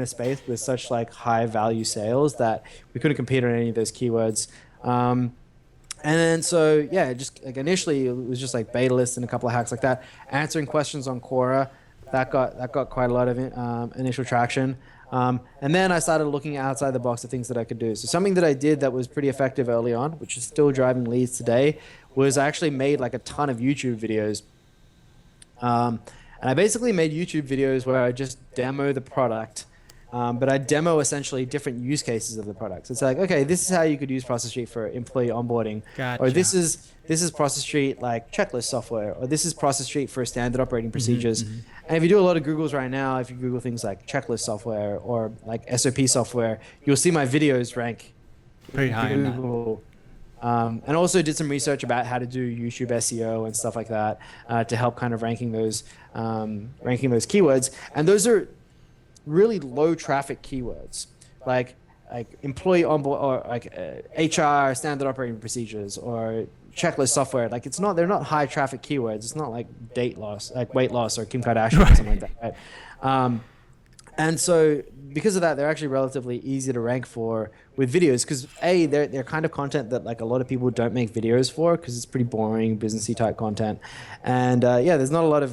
a space with such like high value sales that we couldn't compete on any of those keywords. And then so yeah, just like initially it was just like Betalist and a couple of hacks like that, answering questions on Quora. That got quite a lot of initial traction. And then I started looking outside the box of things that I could do. So something that I did that was pretty effective early on, which is still driving leads today, was I actually made like a ton of YouTube videos. And I basically made YouTube videos where I just demo the product, but I demo essentially different use cases of the product. So it's like, okay, this is how you could use Process.st for employee onboarding, Gotcha. or this is Process.st like checklist software, or this is Process.st for standard operating procedures. And if you do a lot of Googles right now, if you Google things like checklist software or like SOP software, you'll see my videos rank pretty high in that. Google. And also did some research about how to do YouTube SEO and stuff like that to help kind of ranking those keywords. And those are really low traffic keywords, like employee onboard or like HR standard operating procedures or checklist software. Like they're not high traffic keywords. It's not like weight loss or Kim Kardashian or something like that. Right? And so because of that, they're actually relatively easy to rank for with videos, because they're kind of content that like a lot of people don't make videos for, because it's pretty boring businessy type content. And there's not a lot of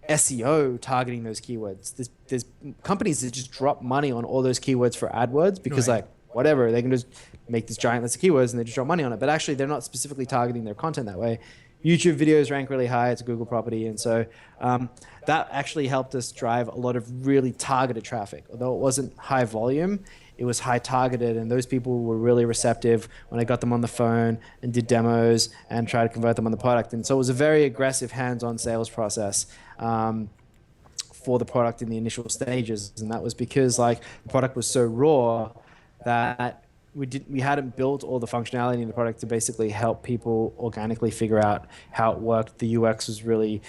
SEO targeting those keywords. There's companies that just drop money on all those keywords for AdWords because like whatever, they can just make this giant list of keywords and they just drop money on it. But actually they're not specifically targeting their content that way. YouTube videos rank really high. It's a Google property. And so that actually helped us drive a lot of really targeted traffic. Although it wasn't high volume, it was high targeted, and those people were really receptive when I got them on the phone and did demos and tried to convert them on the product. And so it was a very aggressive hands-on sales process for the product in the initial stages. And that was because like the product was so raw that we hadn't built all the functionality in the product to basically help people organically figure out how it worked. The UX was really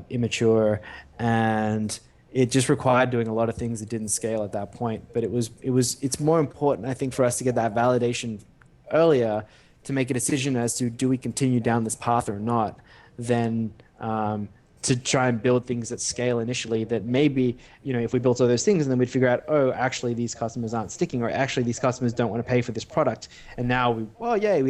immature, and it just required doing a lot of things that didn't scale at that point. But it's more important, I think, for us to get that validation earlier to make a decision as to do we continue down this path or not, than to try and build things at scale initially that maybe, if we built all those things and then we'd figure out, oh, actually these customers aren't sticking, or actually these customers don't want to pay for this product. And now we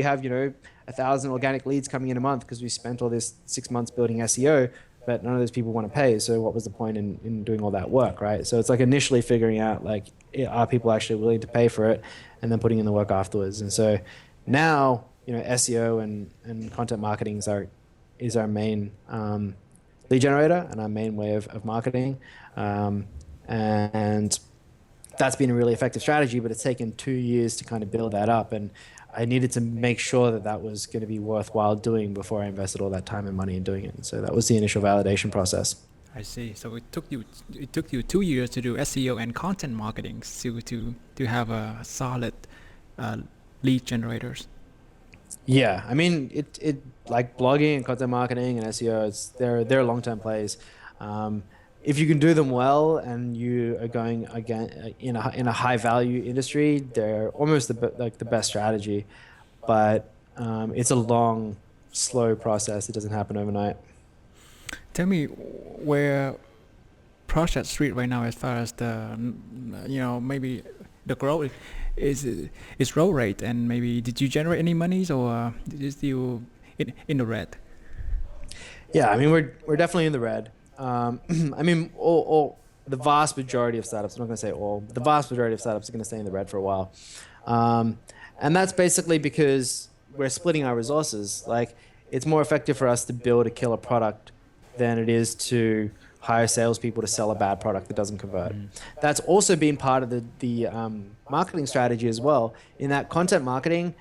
have, 1,000 organic leads coming in a month because we spent all this 6 months building SEO, but none of those people want to pay. So what was the point in doing all that work, right? So it's like initially figuring out like, are people actually willing to pay for it, and then putting in the work afterwards. And so now, SEO and content marketing is our main lead generator and our main way of marketing. And that's been a really effective strategy, but it's taken 2 years to kind of build that up. And I needed to make sure that was going to be worthwhile doing before I invested all that time and money in doing it. And so that was the initial validation process. I see. So it took you 2 years to do SEO and content marketing to have a solid uh, lead generators. Yeah, I mean it like blogging and content marketing and SEO. They're long-term plays. Um, if you can do them well and you are going again in a high value industry, they're almost like the best strategy. But it's a long, slow process. It doesn't happen overnight. Tell me where Process.st right now, as far as the maybe the growth is roll rate, and maybe did you generate any monies, or is still in the red? Yeah, I mean we're definitely in the red. I mean all the vast majority of startups. I'm not going to say all, but the vast majority of startups are going to stay in the red for a while, and that's basically because we're splitting our resources. Like it's more effective for us to build a killer product than it is to hire salespeople to sell a bad product that doesn't convert. That's also been part of the marketing strategy as well. In that content marketing,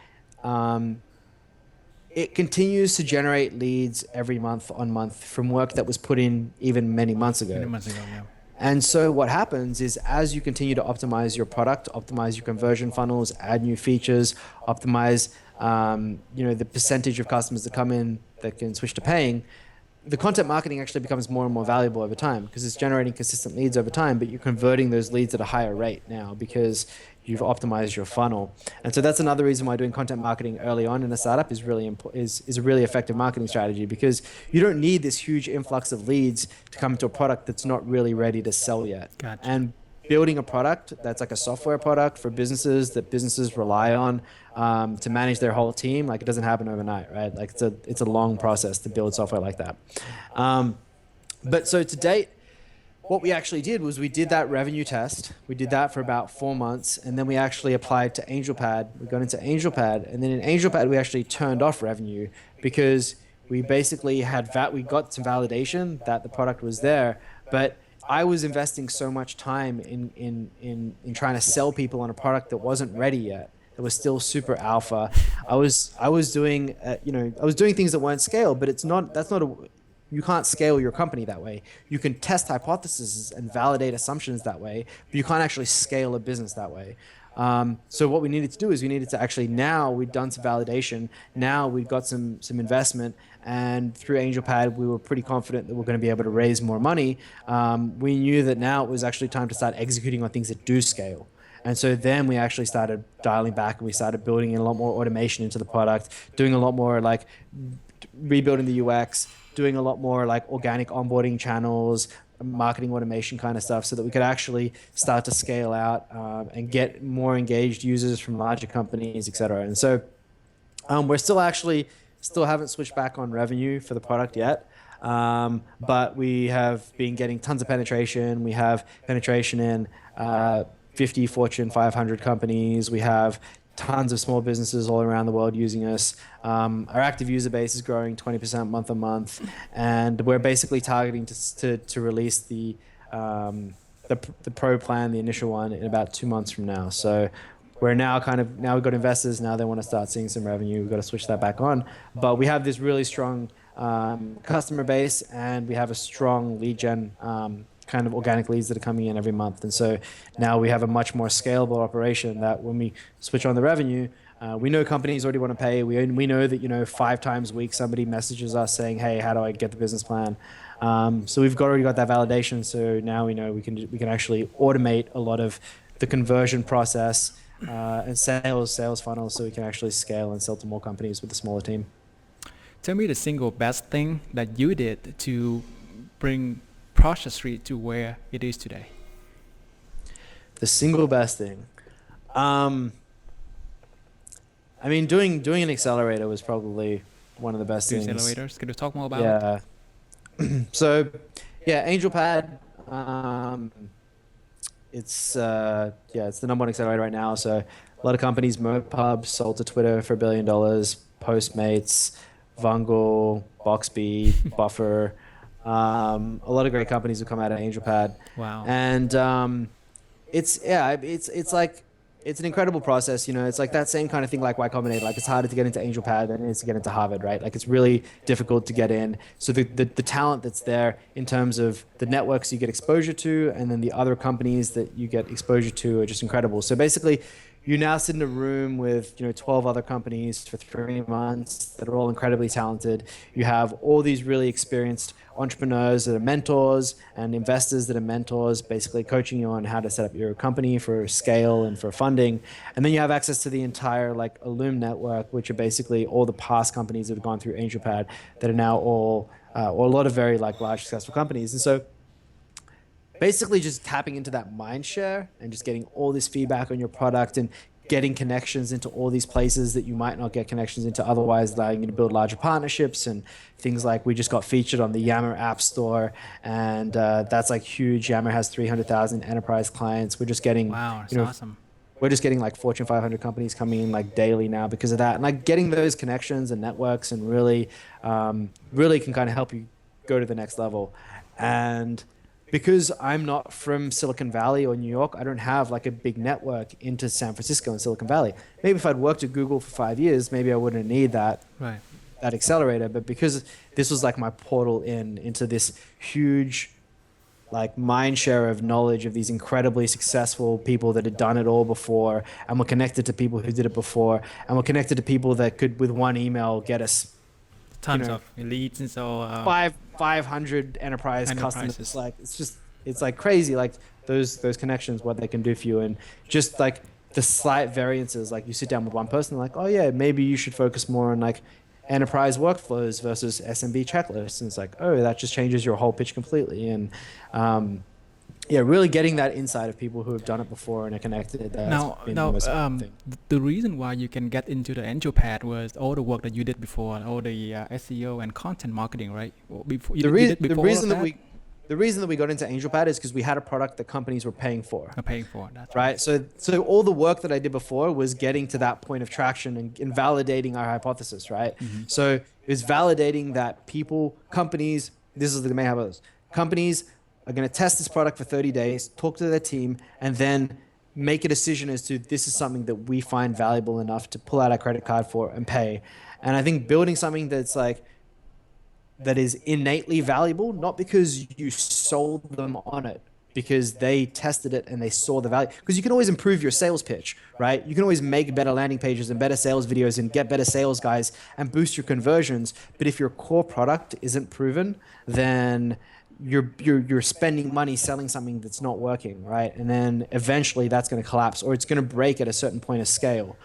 it continues to generate leads every month on month from work that was put in even many months Many ago. months ago, yeah. And so what happens is as you continue to optimize your product, optimize your conversion funnels, add new features, optimize the percentage of customers that come in that can switch to paying, the content marketing actually becomes more and more valuable over time because it's generating consistent leads over time, but you're converting those leads at a higher rate now because you've optimized your funnel. And so that's another reason why doing content marketing early on in a startup is really is a really effective marketing strategy, because you don't need this huge influx of leads to come to a product that's not really ready to sell yet. Gotcha. And building a product that's like a software product for businesses that businesses rely on to manage their whole team, like it doesn't happen overnight, right? Like it's a long process to build software like that. But so to date, what we actually did was we did that revenue test. We did that for about 4 months, and then we actually applied to AngelPad. We got into AngelPad, and then in AngelPad we actually turned off revenue because we basically we got some validation that the product was there, but I was investing so much time in trying to sell people on a product that wasn't ready yet. It was still super alpha. I was doing I was doing things that weren't scaled, but you can't scale your company that way. You can test hypotheses and validate assumptions that way, but you can't actually scale a business that way. So what we needed to do is we needed to actually, now we'd done some validation, now we've got some investment, and through AngelPad we were pretty confident that we're going to be able to raise more money. We knew that now it was actually time to start executing on things that do scale. And so then we actually started dialing back and we started building in a lot more automation into the product, doing a lot more like rebuilding the UX, doing a lot more like organic onboarding channels, marketing automation kind of stuff, so that we could actually start to scale out and get more engaged users from larger companies, et cetera. And so we're still haven't switched back on revenue for the product yet. But we have been getting tons of penetration. We have penetration in 50 Fortune 500 companies. We have tons of small businesses all around the world using us. Our active user base is growing 20% month on month, and we're basically targeting to release the pro plan, the initial one, in about 2 months from now. So we're now we've got investors, now they want to start seeing some revenue. We've got to switch that back on, but we have this really strong customer base, and we have a strong lead gen kind of organic leads that are coming in every month. And so now we have a much more scalable operation that when we switch on the revenue, we know companies already want to pay. We know that 5 times a week somebody messages us saying, hey, how do I get the business plan? So we've already got that validation. So now we know we can actually automate a lot of the conversion process and sales funnels, so we can actually scale and sell to more companies with a smaller team. Tell me the single best thing that you did to bring Process.st to where it is today. The single best thing. I mean, doing an accelerator was probably one of the best things. Accelerators? Can you talk more about it? Yeah. So, yeah, AngelPad. It's the number one accelerator right now. So a lot of companies, MoPub sold to Twitter for $1 billion, Postmates, Vungle, Boxby, Buffer. A lot of great companies have come out of AngelPad. Wow. And it's like it's an incredible process. It's like that same kind of thing like Y Combinator. Like it's harder to get into Angel Pad than it is to get into Harvard, right? Like it's really difficult to get in. So the talent that's there in terms of the networks you get exposure to and then the other companies that you get exposure to are just incredible. So basically, you now sit in a room with 12 other companies for 3 months that are all incredibly talented. You have all these really experienced entrepreneurs that are mentors and investors that are mentors, basically coaching you on how to set up your company for scale and for funding. And then you have access to the entire like alum network, which are basically all the past companies that have gone through AngelPad that are now all or a lot of very like large successful companies. And so basically just tapping into that mind share and just getting all this feedback on your product and getting connections into all these places that you might not get connections into otherwise, allowing you to build larger partnerships and things like we just got featured on the Yammer App Store, and that's like huge. Yammer has 300,000 enterprise clients. We're just getting, Wow, that's awesome. we're just getting like Fortune 500 companies coming in like daily now because of that. And like getting those connections and networks and really, really can kind of help you go to the next level. And because I'm not from Silicon Valley or New York, I don't have like a big network into San Francisco and Silicon Valley. Maybe if I'd worked at Google for 5 years, maybe I wouldn't need that accelerator. But because this was like my portal into this huge like mind share of knowledge of these incredibly successful people that had done it all before, and were connected to people who did it before, and were connected to people that could with one email get us Tons of leads and so 500 enterprise customers. Like it's like crazy, like those connections, what they can do for you. And just like the slight variances, like you sit down with one person like, oh yeah, maybe you should focus more on like enterprise workflows versus SMB checklists, and it's like, oh, that just changes your whole pitch completely. And yeah, really getting that insight of people who have done it before and are connected. The reason why you can get into the angel pad was all the work that you did before, all the SEO and content marketing, right? The reason that we got into AngelPad is because we had a product that companies were paying for. That's right. So all the work that I did before was getting to that point of traction and validating our hypothesis, right? Mm-hmm. So it was validating that companies, this is the main hypothesis, companies are going to test this product for 30 days, talk to their team, and then make a decision as to this is something that we find valuable enough to pull out our credit card for and pay. And I think building something that's like, that is innately valuable, not because you sold them on it, because they tested it and they saw the value. Because you can always improve your sales pitch, right? You can always make better landing pages and better sales videos and get better sales guys and boost your conversions. But if your core product isn't proven, then you're spending money selling something that's not working, right? And then eventually that's going to collapse, or it's going to break at a certain point of scale,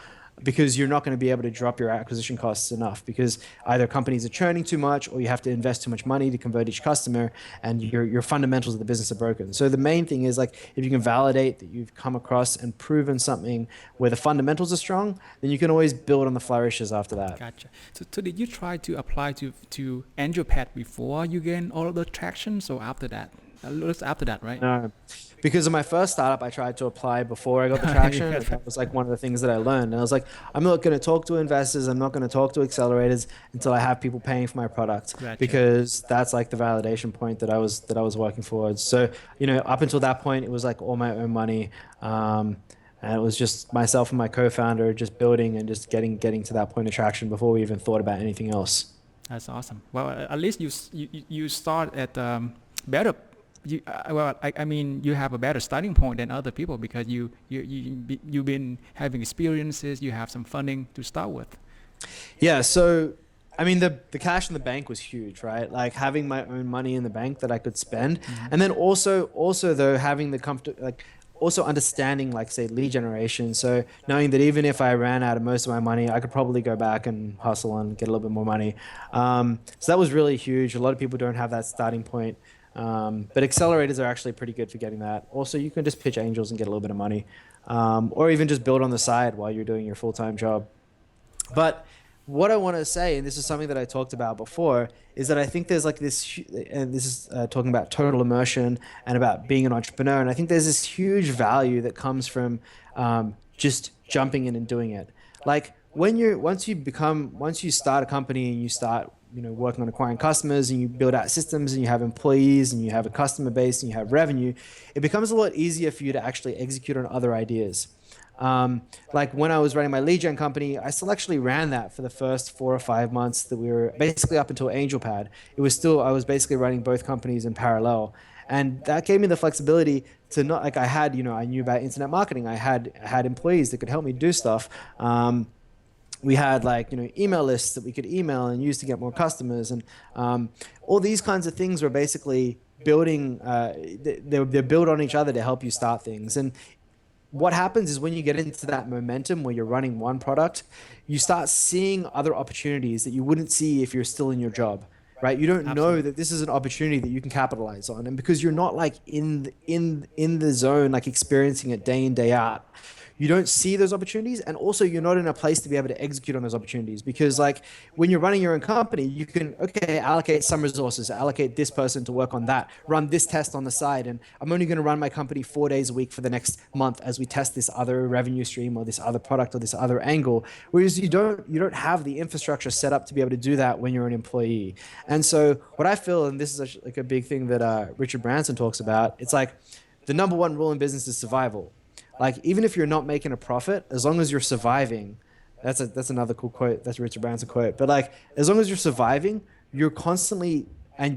because you're not going to be able to drop your acquisition costs enough, because either companies are churning too much or you have to invest too much money to convert each customer, and your fundamentals of the business are broken. So the main thing is like, if you can validate that you've come across and proven something where the fundamentals are strong, then you can always build on the flourishes after that. Gotcha. So did you try to apply to AngelPad before you gain all of the traction? So after that, right? No. Because of my first startup, I tried to apply before I got the traction. And that was like one of the things that I learned. And I was like, I'm not going to talk to investors. I'm not going to talk to accelerators until I have people paying for my product. Gotcha. Because that's like the validation point that I was working towards. So, up until that point, it was like all my own money. And it was just myself and my co-founder just building and just getting to that point of traction before we even thought about anything else. That's awesome. Well, at least you start at better. I mean, you have a better starting point than other people, because you've been having experiences, you have some funding to start with. Yeah, so I mean, the cash in the bank was huge, right? Like having my own money in the bank that I could spend, mm-hmm. and then also though having the comfort, like also understanding, like say lead generation. So knowing that even if I ran out of most of my money, I could probably go back and hustle and get a little bit more money. So that was really huge. A lot of people don't have that starting point. But accelerators are actually pretty good for getting that. Also, you can just pitch angels and get a little bit of money, or even just build on the side while you're doing your full-time job. But what I want to say, and this is something that I talked about before, is that I think there's like this, and this is talking about total immersion and about being an entrepreneur. And I think there's this huge value that comes from just jumping in and doing it. Like once you start a company and you start working on acquiring customers, and you build out systems, and you have employees, and you have a customer base, and you have revenue, it becomes a lot easier for you to actually execute on other ideas. Like when I was running my lead gen company, I still actually ran that for the first 4 or 5 months that we were basically up until AngelPad. It was still, I was basically running both companies in parallel. And that gave me the flexibility to not like I had, I knew about internet marketing. I had employees that could help me do stuff. We had like email lists that we could email and use to get more customers, and all these kinds of things were basically building. They're built on each other to help you start things. And what happens is when you get into that momentum where you're running one product, you start seeing other opportunities that you wouldn't see if you're still in your job. Right? You don't know that this is an opportunity that you can capitalize on, and because you're not like in the zone, like experiencing it day in day out, you don't see those opportunities, and also you're not in a place to be able to execute on those opportunities. Because like when you're running your own company, you can allocate some resources, allocate this person to work on that, run this test on the side, and I'm only going to run my company 4 days a week for the next month as we test this other revenue stream or this other product or this other angle. Whereas you don't have the infrastructure set up to be able to do that when you're an employee. And so what I feel, and this is like a big thing that Richard Branson talks about, it's like the number one rule in business is survival. Like even if you're not making a profit, as long as you're surviving, that's another cool quote. That's a Richard Branson quote. But like as long as you're surviving, you're constantly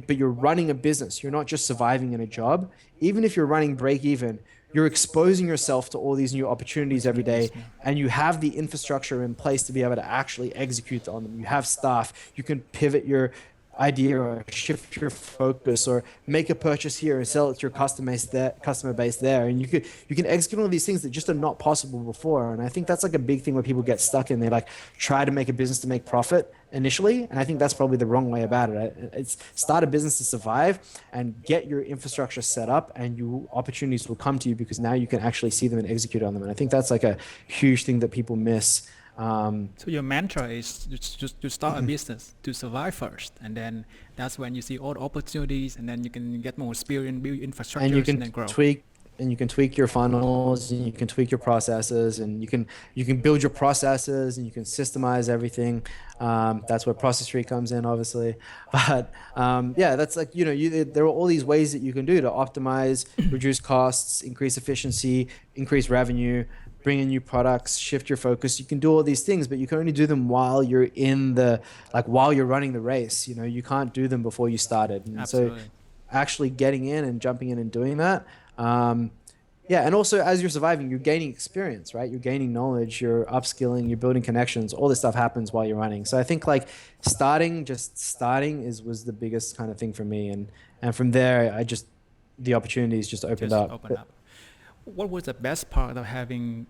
but you're running a business. You're not just surviving in a job. Even if you're running break even, you're exposing yourself to all these new opportunities every day, and you have the infrastructure in place to be able to actually execute on them. You have staff. You can pivot your idea or shift your focus or make a purchase here and sell it to your customer base there, and you can execute all these things that just are not possible before. And I think that's like a big thing where people get stuck in. They like try to make a business to make profit initially, and I think that's probably the wrong way about it. It's start a business to survive and get your infrastructure set up, and opportunities will come to you because now you can actually see them and execute on them. And I think that's like a huge thing that people miss. So your mantra is just to start a business to survive first, and then that's when you see all the opportunities, and then you can get more experience, build infrastructure, and then grow. You can tweak your funnels, and you can tweak your processes, and you can build your processes, and you can systemize everything. That's where Process.st comes in, obviously. But that's like there are all these ways that you can do to optimize, reduce costs, increase efficiency, increase revenue, bring in new products, shift your focus. You can do all these things, but you can only do them while you're while you're running the race. You can't do them before you started. And Absolutely. so actually getting in and jumping in and doing that. And also as you're surviving, you're gaining experience, right? You're gaining knowledge, you're upskilling, you're building connections. All this stuff happens while you're running. So I think like starting was the biggest kind of thing for me. And from there, the opportunities just opened up. What was the best part of having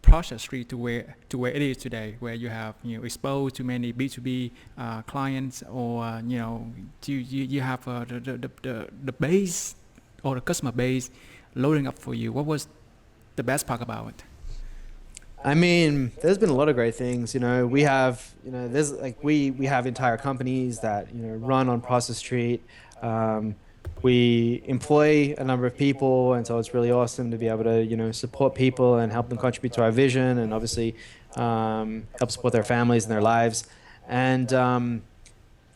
Process.st to where it is today, where you have exposed to many B2B clients, or you have the base or the customer base loading up for you? What was the best part about it? I mean, there's been a lot of great things. We have there's like we have entire companies that run on Process.st. We employ a number of people, and so it's really awesome to be able to support people and help them contribute to our vision, and obviously help support their families and their lives. And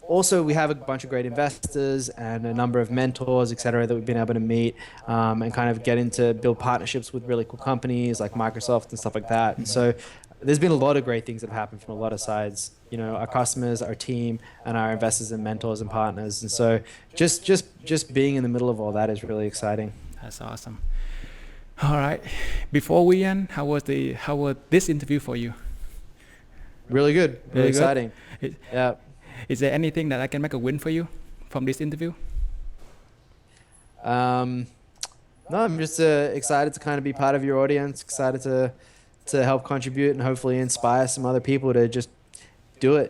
also we have a bunch of great investors and a number of mentors, etc., that we've been able to meet and kind of get into build partnerships with really cool companies like Microsoft and stuff like that. And so there's been a lot of great things that have happened from a lot of sides. Our customers, our team, and our investors and mentors and partners. And so just being in the middle of all that is really exciting. That's awesome. All right. Before we end, how was this interview for you? Really good. Really exciting. Yeah. Is there anything that I can make a win for you from this interview? No, I'm just excited to kind of be part of your audience, excited to help contribute and hopefully inspire some other people to just do it.